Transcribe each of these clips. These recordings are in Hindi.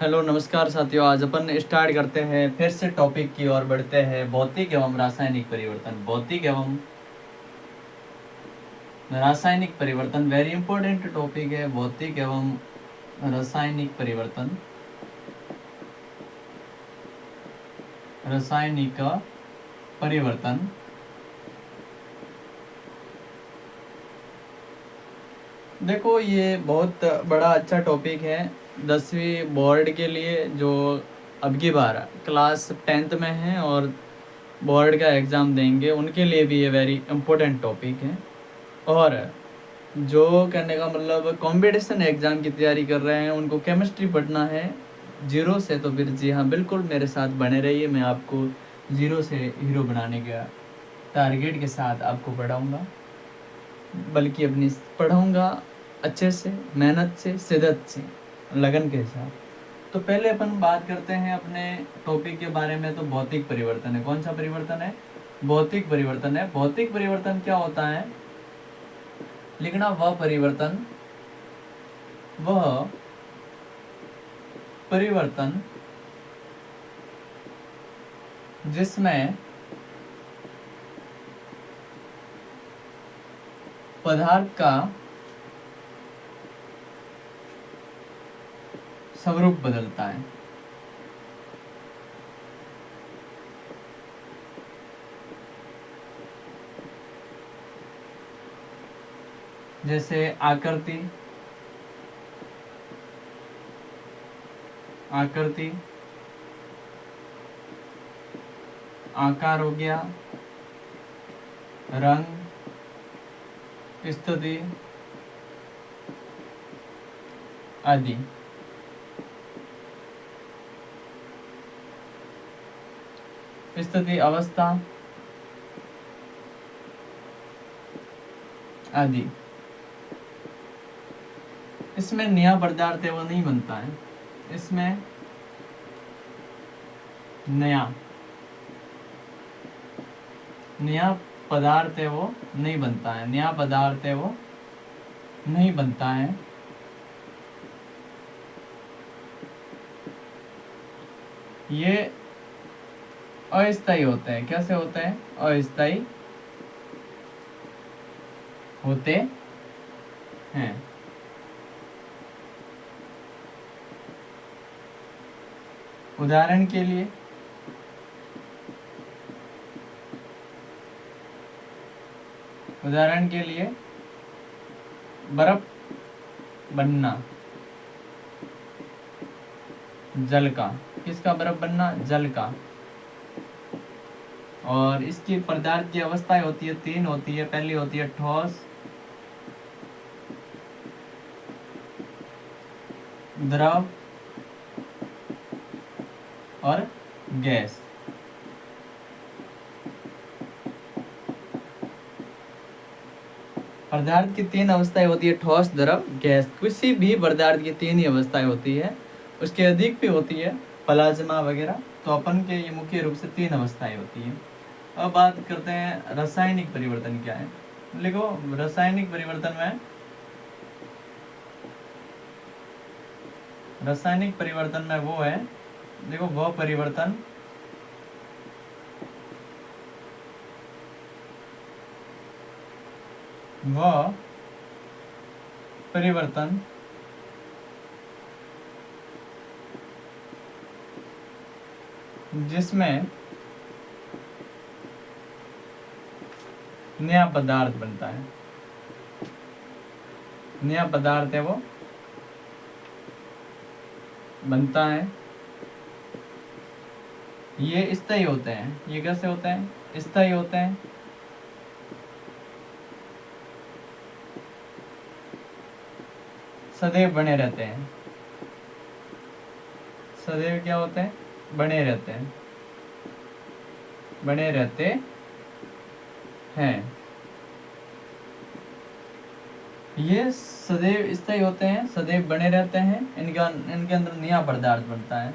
हेलो नमस्कार साथियों। आज अपन स्टार्ट करते हैं फिर से टॉपिक की ओर बढ़ते हैं। भौतिक एवं रासायनिक परिवर्तन। भौतिक एवं रासायनिक परिवर्तन वेरी इंपॉर्टेंट टॉपिक है। भौतिक एवं रासायनिक परिवर्तन। रासायनिक परिवर्तन देखो, ये बहुत बड़ा अच्छा टॉपिक है 10वीं बोर्ड के लिए, जो अब की बार क्लास 10th में है और बोर्ड का एग्ज़ाम देंगे, उनके लिए भी ये वेरी इम्पोर्टेंट टॉपिक है। और जो करने का मतलब कंपटीशन एग्ज़ाम की तैयारी कर रहे हैं, उनको केमिस्ट्री पढ़ना है जीरो से, तो फिर जी हाँ बिल्कुल मेरे साथ बने रहिए। मैं आपको ज़ीरो से हीरो बनाने का टारगेट के साथ आपको पढ़ाऊँगा, बल्कि अपनी पढ़ाऊँगा अच्छे से, मेहनत से, शिद्दत से, लगन के साथ। तो पहले अपन बात करते हैं अपने टॉपिक के बारे में। तो भौतिक परिवर्तन है। कौन सा परिवर्तन है? भौतिक परिवर्तन है। भौतिक परिवर्तन क्या होता है? लिखना वह परिवर्तन जिसमें पदार्थ का स्वरूप बदलता है। जैसे आकृति, आकार हो गया, रंग, स्थिति आदि। स्थिति, अवस्था आदि। इसमें नया पदार्थ है वो नहीं बनता है। इसमें नया पदार्थ है वो नहीं बनता है। नया पदार्थ है वो नहीं बनता है। ये अस्थायी होते हैं। कैसे होते हैं? अस्थायी होते हैं। उदाहरण के लिए बर्फ बनना, जल का। किसका बर्फ बनना? जल का। और इसकी पदार्थ की अवस्थाएं होती है, 3 होती है। पहली होती है ठोस, द्रव और गैस। पदार्थ की 3 अवस्थाएं होती है, ठोस, द्रव, गैस। किसी भी पदार्थ की 3 ही अवस्थाएं होती है, उसके अधिक भी होती है, प्लाज्मा वगैरह। तो अपन के ये मुख्य रूप से 3 अवस्थाएं होती हैं। अब बात करते हैं रासायनिक परिवर्तन क्या है। लिखो, रासायनिक परिवर्तन में वो है, देखो, वह परिवर्तन जिसमें नया पदार्थ बनता है। नया पदार्थ है वो बनता है। ये स्थायी होते हैं। ये कैसे होते हैं? स्थायी होते हैं। सदैव बने रहते हैं। सदैव क्या होते हैं? बने रहते हैं। ये सदैव स्थायी होते हैं, सदैव बने रहते हैं। इनके अंदर नया पदार्थ बनता है।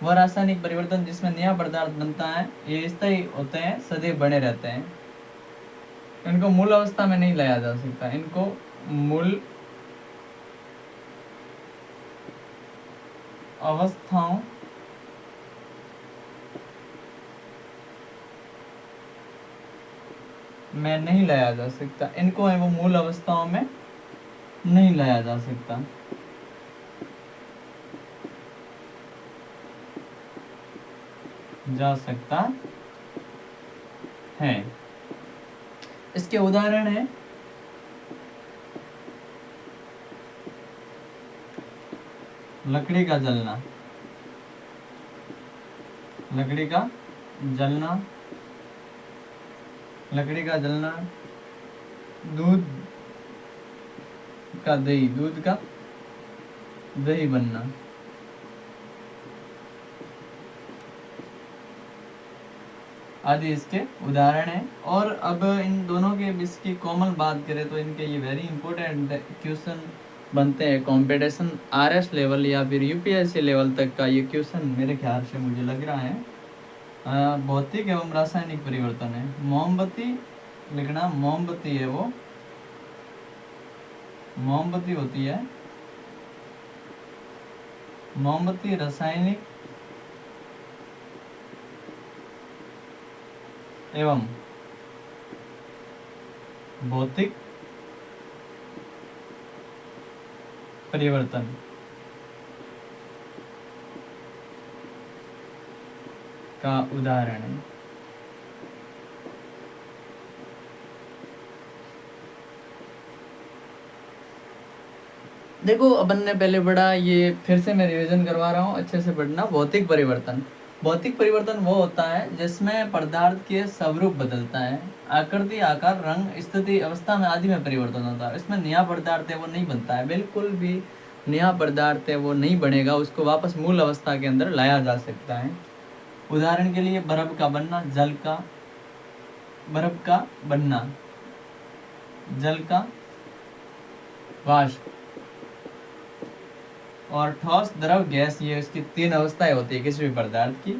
वह रासायनिक परिवर्तन जिसमें नया पदार्थ बनता है, ये स्थायी होते हैं, सदैव बने रहते हैं। इनको मूल अवस्था में नहीं लाया जा सकता। इनको मूल अवस्थाओं में नहीं लाया जा सकता, इनको है वो मूल अवस्थाओं में नहीं लाया जा सकता। जा सकता है। इसके उदाहरण है लकड़ी का जलना, लकड़ी का जलना, लकड़ी का जलना, दूध का दही, दूध का दही बनना। आदि इसके उदाहरण हैं। और अब इन दोनों के बीच की कॉमन बात करें तो इनके ये वेरी इंपॉर्टेंट क्वेश्चन बनते हैं। कंपटीशन आरएस लेवल या फिर यूपीएससी लेवल तक का ये क्वेश्चन मेरे ख्याल से मुझे लग रहा है। भौतिक एवं रासायनिक परिवर्तन है। मोमबत्ती लिखना, मोमबत्ती है वो, मोमबत्ती होती है, मोमबत्ती रासायनिक एवं भौतिक परिवर्तन का उदाहरण है। देखो अपन ने पहले पढ़ा, ये फिर से मैं रिवीजन करवा रहा हूँ, अच्छे से पढ़ना। भौतिक परिवर्तन, भौतिक परिवर्तन वो होता है जिसमें पदार्थ के स्वरूप बदलता है, आकृति, आकार, रंग, स्थिति, अवस्था में आदि में परिवर्तन होता है। इसमें नया पदार्थ है वो नहीं बनता है, बिल्कुल भी नया पदार्थ है वो नहीं बनेगा, उसको वापस मूल अवस्था के अंदर लाया जा सकता है। उदाहरण के लिए बर्फ का बनना, जल का, बर्फ का बनना, जल का वाष्प, और ठोस, द्रव, गैस, ये इसकी तीन अवस्थाएं होती है किसी भी पदार्थ की।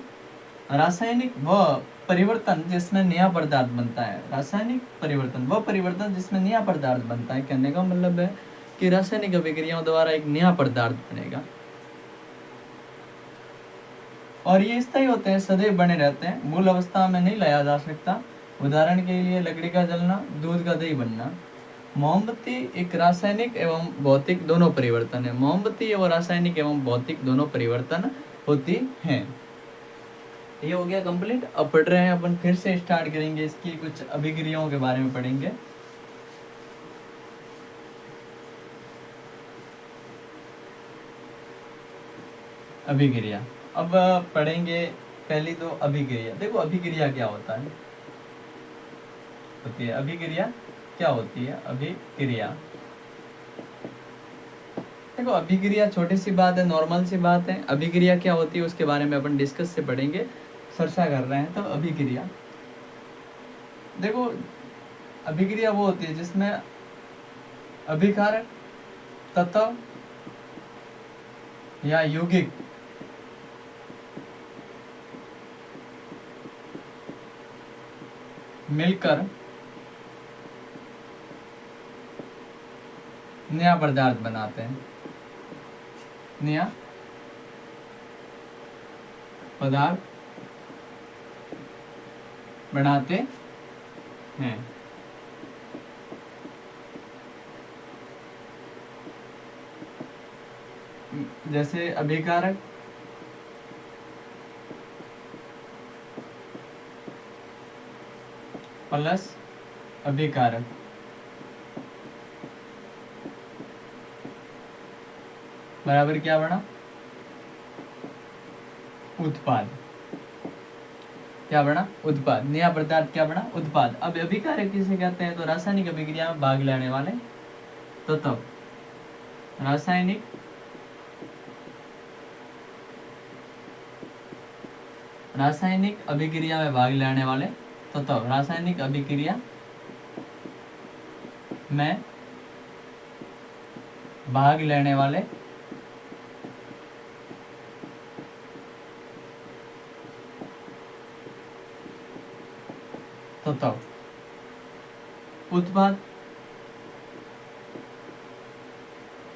रासायनिक व परिवर्तन जिसमें नया पदार्थ बनता है, रासायनिक परिवर्तन व परिवर्तन जिसमें नया पदार्थ बनता है। कहने का मतलब है कि रासायनिक अभिक्रियाओं द्वारा एक नया पदार्थ बनेगा और ये स्थायी होते हैं, सदैव बने रहते हैं, मूल अवस्था में नहीं लाया जा सकता। उदाहरण के लिए लकड़ी का जलना, दूध का दही बनना। मोमबत्ती एक रासायनिक एवं भौतिक दोनों परिवर्तन है, मोमबत्ती एवं रासायनिक एवं भौतिक दोनों परिवर्तन होती हैं। ये हो गया कंप्लीट। अब पढ़ रहे हैं अपन, फिर से स्टार्ट करेंगे, इसकी कुछ अभिक्रियाओं के बारे में पढ़ेंगे। अभिक्रिया अब पढ़ेंगे। पहली तो अभिक्रिया, देखो अभिक्रिया क्या होता है, होती है अभिक्रिया क्या होती है। अभिक्रिया देखो, अभिक्रिया छोटी सी बात है, नॉर्मल सी बात है। अभिक्रिया क्या होती है उसके बारे में अपन डिस्कस से पढ़ेंगे, चर्चा कर रहे हैं। तो अभिक्रिया देखो, अभिक्रिया वो होती है जिसमें अभिकारक तत्व या यौगिक मिलकर नया पदार्थ बनाते हैं, नया पदार्थ बनाते हैं। जैसे अभिकारक प्लस अभिकारक बराबर क्या बना, उत्पाद। क्या बना, उत्पाद। नया पदार्थ क्या बना, उत्पाद। अब अभिकारक किसे कहते हैं, तो रासायनिक अभिक्रिया में भाग लेने वाले तत्व, रासायनिक अभिक्रिया में भाग लेने वाले तत्व, रासायनिक अभिक्रिया में भाग लेने वाले तत्व, उत्पाद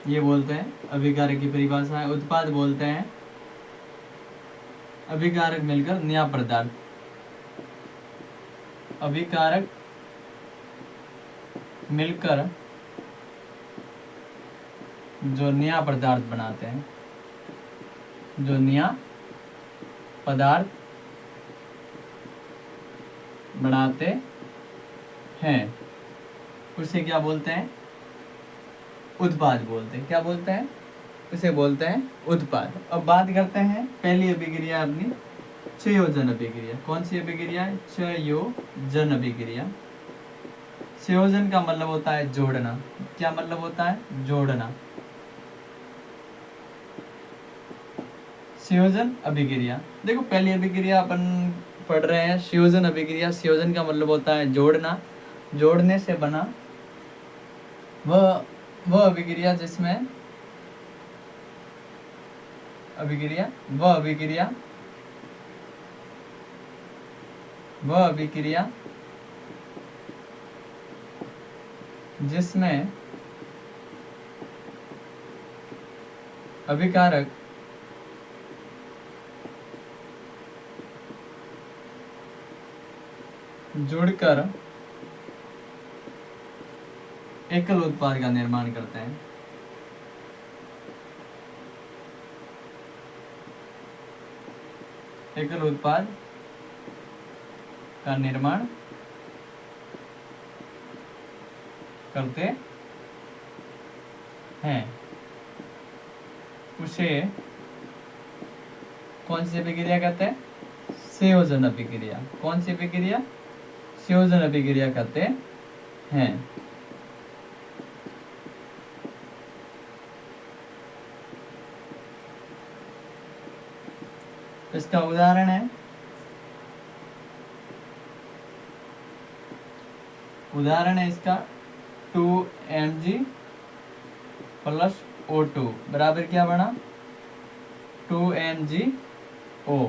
ये बोलते हैं। अभिकारक की परिभाषा है, उत्पाद बोलते हैं अभिकारक मिलकर नया पदार्थ, अभिकारक मिलकर जो नया पदार्थ बनाते हैं, जो नया पदार्थ बनाते हैं, उसे क्या बोलते हैं? उत्पाद बोलते हैं। क्या बोलते हैं? उसे बोलते हैं उत्पाद। अब बात करते हैं पहली अभिक्रिया अपनी, संयोजन अभिक्रिया। कौन सी अभिक्रिया है? संयोजन अभिक्रिया। संयोजन का मतलब होता है जोड़ना। क्या मतलब होता है? जोड़ना। संयोजन अभिक्रिया, देखो पहली अभिक्रिया अपन पढ़ रहे हैं संयोजन अभिक्रिया। संयोजन का मतलब होता है जोड़ना, जोड़ने से बना वह अभिक्रिया जिसमें वह अभिक्रिया जिसमें अभिकारक जुड़कर एकल उत्पाद का निर्माण करते हैं। एकल उत्पाद का निर्माण करते हैं, उसे कौन सी अभिक्रिया कहते हैं? संयोजन अभिक्रिया। कौन सी अभिक्रिया? संयोजन अभिक्रिया कहते हैं। इसका उदाहरण है, इसका 2Mg प्लस O2 बराबर क्या बना? 2MgO।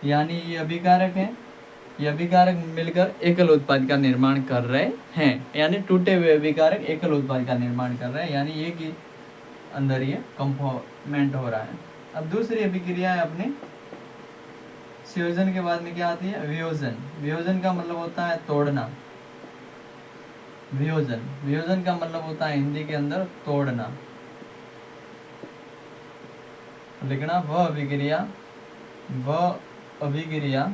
यानी ये अभिकारक है, ये अभिकारक मिलकर एकल उत्पाद का निर्माण कर रहे हैं। यानी टूटे हुए अभिकारक एकल उत्पाद का निर्माण कर रहे हैं, यानी ये कि अंदर ये कंपोनेंट हो रहा है। अब दूसरी अभिक्रिया है अपनी संयोजन के बाद में क्या आती है? वियोजन। वियोजन का मतलब होता है तोड़ना। वियोजन का मतलब होता है हिंदी के अंदर तोड़ना। लिखना वह अभिक्रिया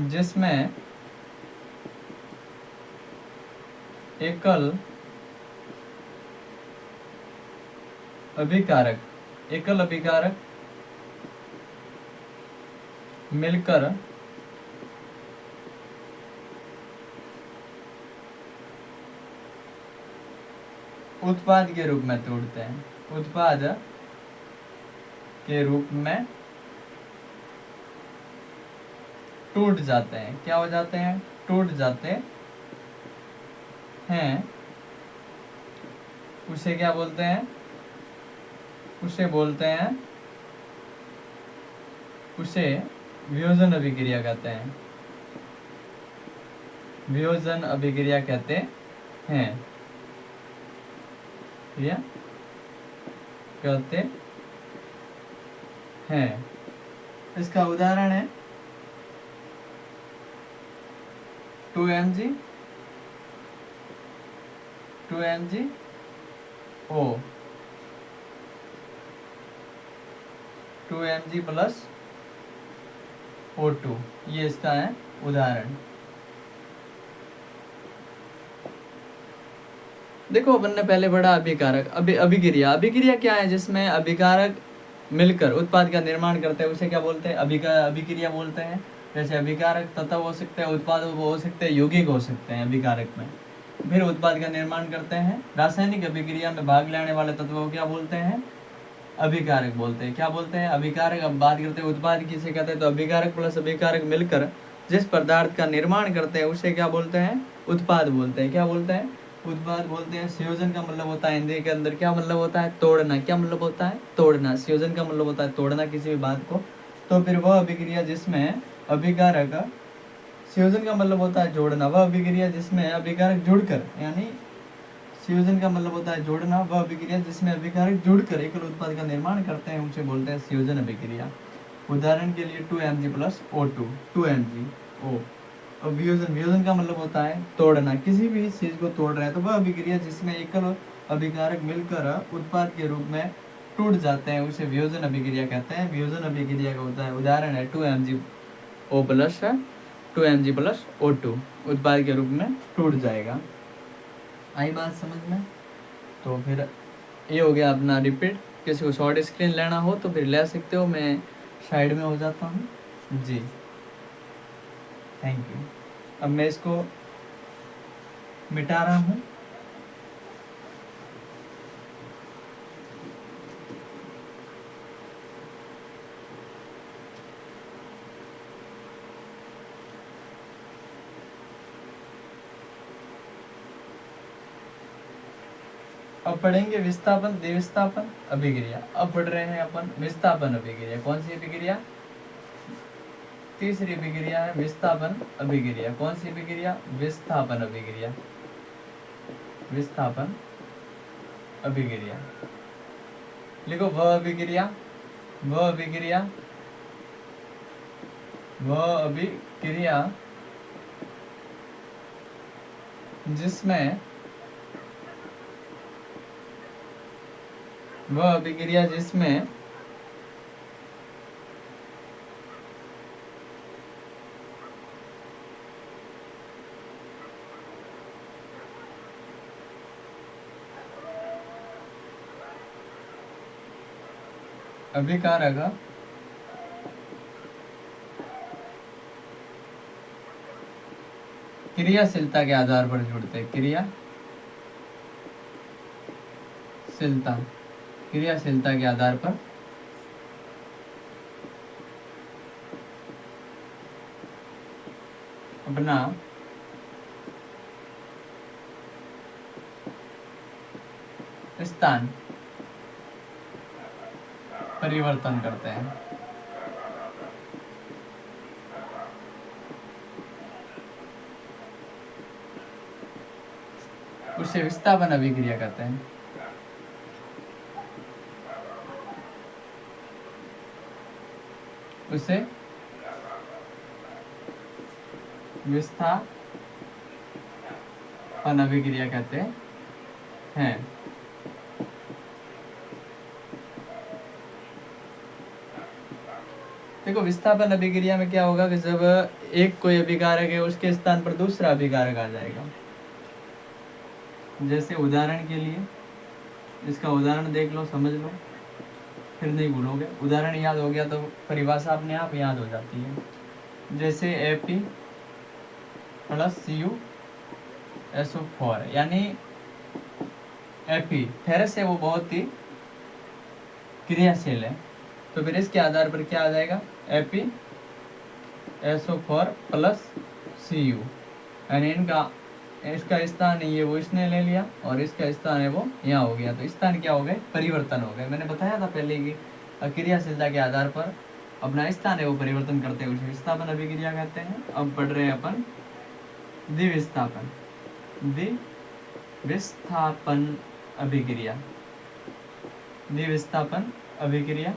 जिसमें एकल अभिकारक मिलकर उत्पाद के रूप में तोड़ते हैं। उत्पाद के रूप में टूट जाते हैं। क्या हो जाते हैं? टूट जाते हैं। उसे क्या बोलते हैं? उसे वियोजन अभिक्रिया कहते हैं। वियोजन अभिक्रिया कहते हैं। या कहते हैं। इसका उदाहरण है 2Mg O, 2Mg plus O2, ये इसका है उदाहरण। देखो अपन ने पहले पढ़ा अभिकारक। अभिक्रिया क्या है? जिसमें अभिकारक मिलकर उत्पाद का निर्माण करते हैं, उसे क्या बोलते हैं? अभिक्रिया बोलते हैं। जैसे अभिकारक तत्व हो सकते हैं, उत्पाद हो सकते हैं, यौगिक हो सकते हैं अभिकारक में, फिर उत्पाद का निर्माण करते हैं। रासायनिक अभिक्रिया में भाग लेने वाले तत्वों को क्या बोलते हैं? अभिकारक बोलते हैं। क्या बोलते हैं? अभिकारक। अब बात करते हैं उत्पाद किसे कहते हैं, तो अभिकारक प्लस अभिकारक मिलकर जिस पदार्थ का निर्माण करते हैं उसे क्या बोलते हैं? उत्पाद बोलते हैं। क्या बोलते हैं? उत्पाद बोलते हैं। संयोजन का मतलब होता है हिंदी के अंदर क्या मतलब होता है? तोड़ना। क्या मतलब होता है? तोड़ना। संयोजन का मतलब होता है तोड़ना किसी भी बात को। तो फिर वह अभिक्रिया जिसमें अभिकारक, संयोजन का मतलब होता है जोड़ना, वह अभिक्रिया जिसमें अभिकारक जुड़कर, यानी संयोजन का मतलब होता है जोड़ना। वह अभिक्रिया जिसमें अभिकारक जुड़कर एकल उत्पाद का निर्माण करते हैं उसे बोलते हैं संयोजन अभिक्रिया। उदाहरण के लिए 2Mg plus O2, 2Mg O। और वियोजन, वियोजन का मतलब होता है तोड़ना। किसी भी चीज को तोड़ रहे हैं तो वह अभिक्रिया जिसमें एकल अभिकारक मिलकर उत्पाद के रूप में टूट जाते हैं उसे वियोजन अभिक्रिया कहते हैं। वियोजन अभिक्रिया का होता है उदाहरण है 2Mg O प्लस है, 2Mg प्लस O2 उत्पाद के रूप में टूट जाएगा। आई बात समझ में? तो फिर ये हो गया अपना रिपीट। किसी को शॉर्ट स्क्रीन लेना हो तो फिर ले सकते हो, मैं साइड में हो जाता हूँ जी। Thank you. अब मैं इसको मिटा रहा हूँ। अब पढ़ेंगे विस्थापन, द्विविस्थापन, अभिक्रिया। अब पढ़ रहे हैं अपन विस्थापन अभिक्रिया। कौन सी अभिक्रिया? तीसरी अभिक्रिया है विस्थापन अभिक्रिया। कौन सी अभिक्रिया? विस्थापन अभिक्रिया। विस्थापन अभिक्रिया लिखो। वह अभिक्रिया, वह अभिक्रिया, वह अभिक्रिया जिसमें, वह अभिक्रिया जिसमें अभिकारक क्रियाशीलता के आधार पर जुड़ते हैं। क्रियाशीलता के आधार पर अपना स्थान परिवर्तन करते हैं। उसे विस्थापन अभिक्रिया कहते हैं। उसे विस्थापन अभिक्रिया कहते हैं। देखो विस्थापन अभिक्रिया में क्या होगा कि जब एक कोई अभिकारक है उसके स्थान पर दूसरा अभिकारक आ जाएगा। जैसे उदाहरण के लिए इसका उदाहरण देख लो, समझ लो, फिर नहीं भूलोगे। उदाहरण याद हो गया तो परिभाषा अपने आप याद हो जाती है। जैसे Fe प्लस CuSO4 यानी Fe फेरस है वो बहुत ही क्रियाशील है, तो फिर इसके आधार पर क्या आ जाएगा? FeSO4 प्लस Cu यानी इसका स्थान नहीं है वो इसने ले लिया और इसका स्थान है वो यहाँ हो गया। तो स्थान क्या हो गए? परिवर्तन हो गए। मैंने बताया था पहले कि क्रियाशीलता के आधार पर अपना स्थान है वो परिवर्तन करते हैं, उसे विस्थापन अभिक्रिया कहते हैं। अब पढ़ रहे हैं अपन द्विविस्थापन। द्विविस्थापन अभिक्रिया। द्विविस्थापन अभिक्रिया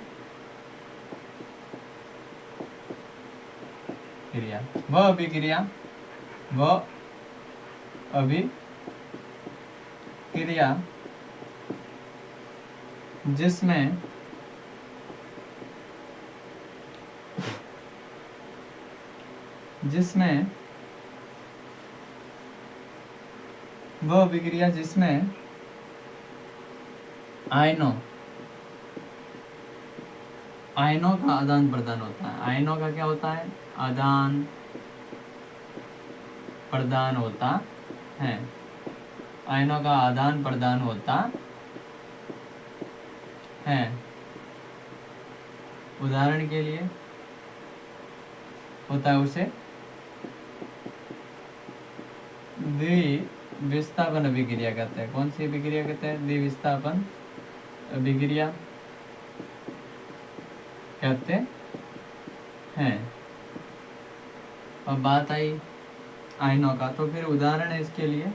वह अभिक्रिया जिसमें वह अभिक्रिया जिसमें आयनों का आदान प्रदान होता है। आयनों का क्या होता है? आदान प्रदान होता है। आयनों का आदान प्रदान होता है। उदाहरण के लिए होता है उसे द्विविस्थापन अभिक्रिया कहते हैं। कौन सी अभिक्रिया कहते हैं? द्विविस्थापन अभिक्रिया कहते हैं। अब बात आई आयनों का, तो फिर उदाहरण है इसके लिए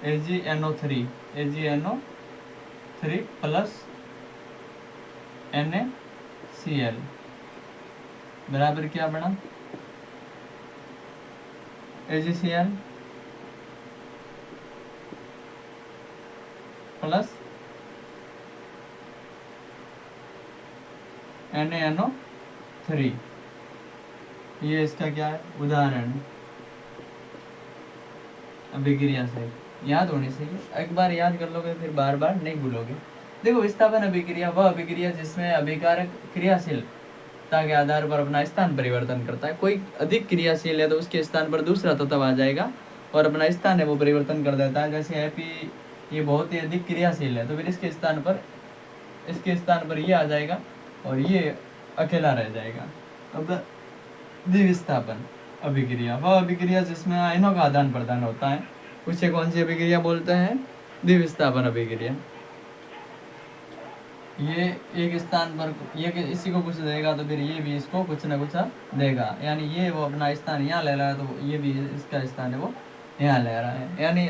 AgNO3 AgNO3 प्लस NaCl बराबर क्या बना, AgCl प्लस NaNO3। ये इसका क्या है, उदाहरण है अभिक्रिया से, याद होनी चाहिए। एक बार याद कर लोगे फिर बार बार नहीं भूलोगे। देखो विस्थापन अभिक्रिया वह अभिक्रिया जिसमें अभिकारक क्रियाशीलता के आधार पर अपना स्थान परिवर्तन करता है। कोई अधिक क्रियाशील है तो उसके स्थान पर दूसरा तत्व आ जाएगा और अपना स्थान है वो परिवर्तन कर देता है। जैसे हैप्पी ये बहुत ही अधिक क्रियाशील है तो फिर इसके स्थान पर ये आ जाएगा और ये अकेला रह जाएगा। अब द्विविस्थापन अभिक्रिया वह अभिक्रिया जिसमें आयनों का आदान प्रदान होता है, उसे कौन सी अभिक्रिया बोलते हैं, द्विविस्थापन अभिक्रिया। ये एक स्थान पर ये इसी को कुछ देगा तो फिर ये भी इसको कुछ ना कुछ देगा, यानी ये वो अपना स्थान यहाँ ले रहा है तो ये भी इसका स्थान है वो यहाँ ले रहा है, यानी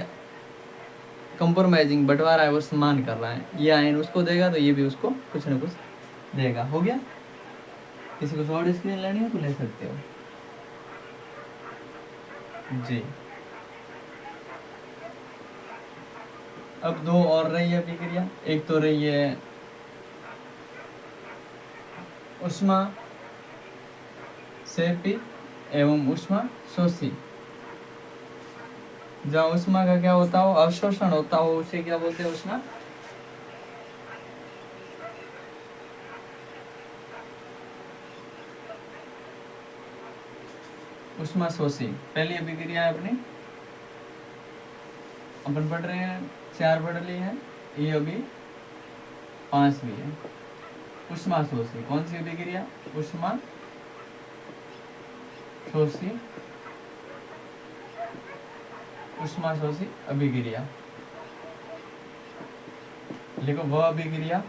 कंप्रोमाइजिंग बंटवारा है वो समान कर रहा है। ये आयन उसको देगा तो ये भी उसको कुछ ना कुछ देगा। हो गया। किसी को शॉर्ट स्क्रीन लेनी हो तो ले सकते हो जी। अब दो और रही है अभिक्रिया, एक तो रही है ऊष्मा सेपी एवं ऊष्मा शोषी। जहाँ ऊष्मा का क्या होता हो, अवशोषण होता हो, उसे क्या बोलते हैं, ऊष्मा ऊष्मा शोषी। पहली अभिक्रिया है अपनी, अपन पढ़ रहे हैं 4 पढ़ ली है, ये अभी 5वीं है। ऊष्मा शोषी कौन सी अभिक्रिया, ऊष्मा शोषी ऊष्मा शोषी अभिक्रिया। लिखो वह अभिक्रिया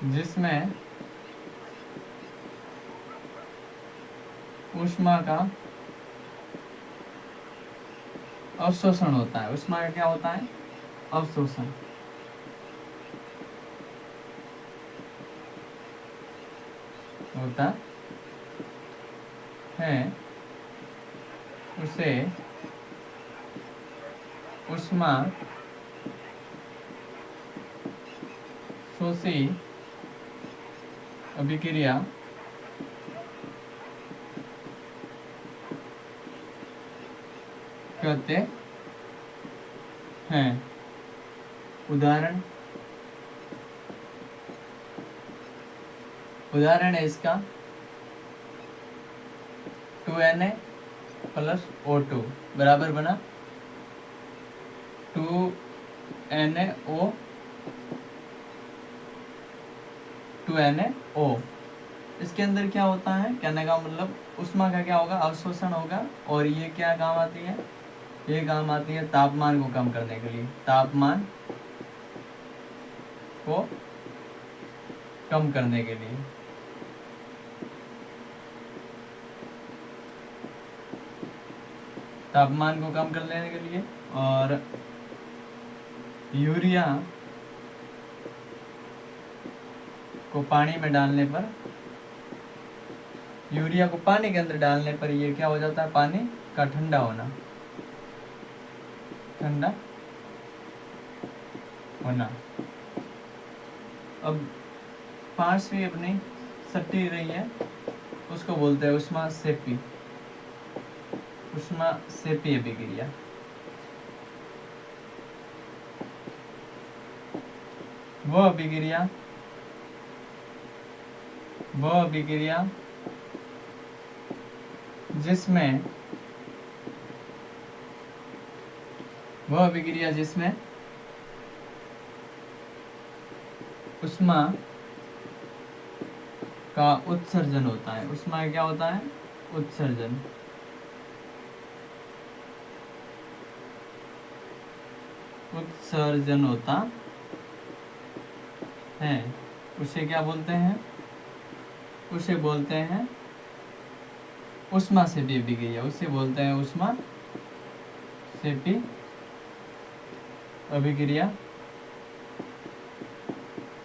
जिसमें ऊष्मा का अवशोषण होता है। ऊष्मा का क्या होता है, अवशोषण होता है, उसे ऊष्मा शोषी अभिक्रिया कहते हैं। उदाहरण है इसका 2Na प्लस O2 बराबर बना 2NaO 2NaO। इसके अंदर क्या होता है, कहने का मतलब ऊष्मा का क्या होगा, अवशोषण होगा। और ये क्या काम आती है, ये काम आती है तापमान को कम करने के लिए, तापमान को कम करने के लिए। तापमान को कम कर लेने के लिए। और यूरिया को पानी में डालने पर, यूरिया को पानी के अंदर डालने पर ये क्या हो जाता है, पानी का ठंडा होना, ठंडा होना। अब 5वीं अपनी सट्टी रही है, उसको बोलते हैं ऊष्मा सेपी, ऊष्मा सेपी अभिक्रिया। वह अभिक्रिया जिसमें ऊष्मा का उत्सर्जन होता है। ऊष्मा का क्या होता है, उत्सर्जन। उत्सर्जन होता है, उसे क्या बोलते हैं, उसे बोलते हैं ऊष्मा सेपी अभिक्रिया, उसे बोलते हैं ऊष्मा सेपी अभिक्रिया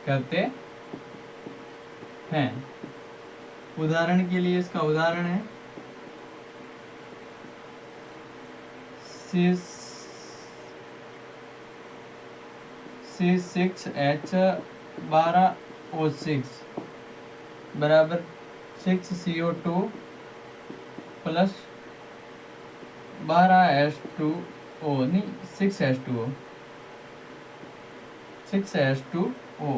करते हैं। उदाहरण के लिए इसका उदाहरण है C6H12O6 बराबर 6CO2 प्लस 12H2O, नहीं 6H2O।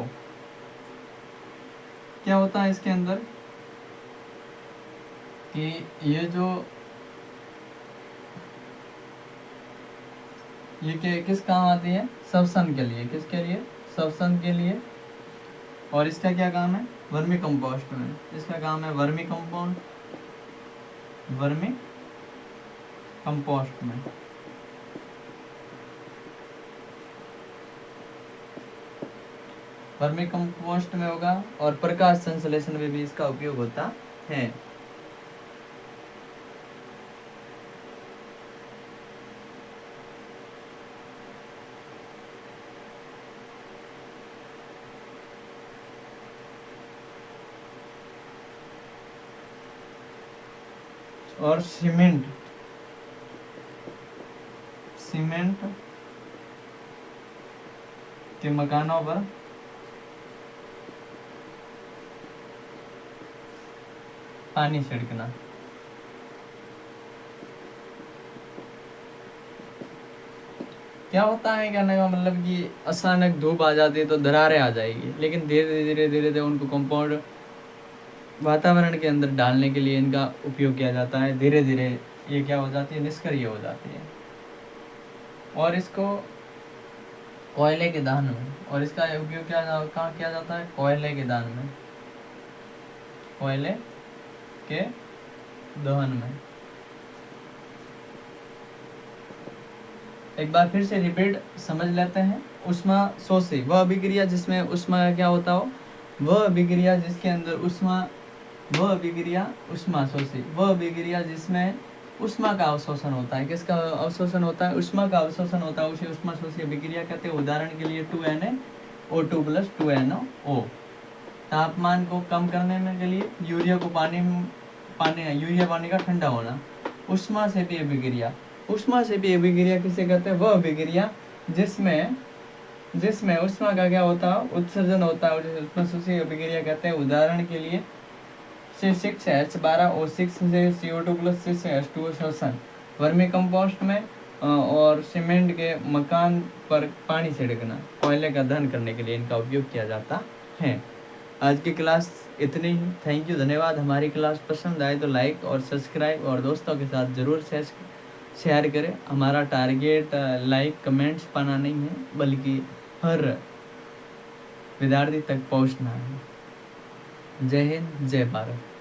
क्या होता है इसके अंदर कि ये किस काम आती है? श्वसन के लिए। किसके लिए? श्वसन के लिए। और इसका क्या काम है? वर्मी कंपोस्ट में। इसका काम है वर्मी कंपाउंड, वर्मी कंपोस्ट में। वर्मी कंपोस्ट में होगा और प्रकाश संश्लेषण में भी इसका उपयोग होता है। और सीमेंट के मकानों पर पानी छिड़कना। क्या होता है, कहने का मतलब कि अचानक धूप आ जाती है तो दरारें आ जाएगी, लेकिन धीरे धीरे उनको कंपाउंड वातावरण के अंदर डालने के लिए इनका उपयोग किया जाता है। धीरे धीरे ये क्या हो जाती है? निष्क्रिय हो जाती है। और इसको कोयले के दहन में, और इसका उपयोग कहाँ किया जाता है? कोयले के दहन में, कोयले के दहन में। एक बार फिर से रिपीट समझ लेते हैं। ऊष्मा शोषी वह अभिक्रिया जिसमें ऊष्मा का क्या होता हो, वह अभिक्रिया जिसके अंदर ऊष्मा, वह अभिक्रिया ऊष्मा शोषी वह अभिक्रिया जिसमें ऊष्मा का अवशोषण होता है। किसका अवशोषण होता है? ऊष्मा का अवशोषण होता है, उसे ऊष्मा शोषी अभिक्रिया कहते हैं। उदाहरण के लिए 2Na O2 प्लस 2NO। तापमान को कम करने में के लिए यूरिया पानी का ठंडा होना। ऊष्मा सेपी अभिक्रिया, ऊष्मा सेपी अभिक्रिया किसे कहते हैं? वह अभिक्रिया जिसमें ऊष्मा का क्या होता है? उत्सर्जन होता है, उसे ऊष्मा शोषी अभिक्रिया कहते हैं। उदाहरण के लिए C6H12O6 से CO2 प्लस 6H2O श्वसन, वर्मी कंपोस्ट में और सीमेंट के मकान पर पानी छिड़कना, कोयले का दहन करने के लिए इनका उपयोग किया जाता है। आज की क्लास इतनी ही। थैंक यू, धन्यवाद। हमारी क्लास पसंद आए तो लाइक और सब्सक्राइब और दोस्तों के साथ ज़रूर शेयर करें। हमारा टारगेट लाइक कमेंट्स पाना नहीं है, बल्कि हर विद्यार्थी तक पहुंचना है। जय हिंद, जय भारत।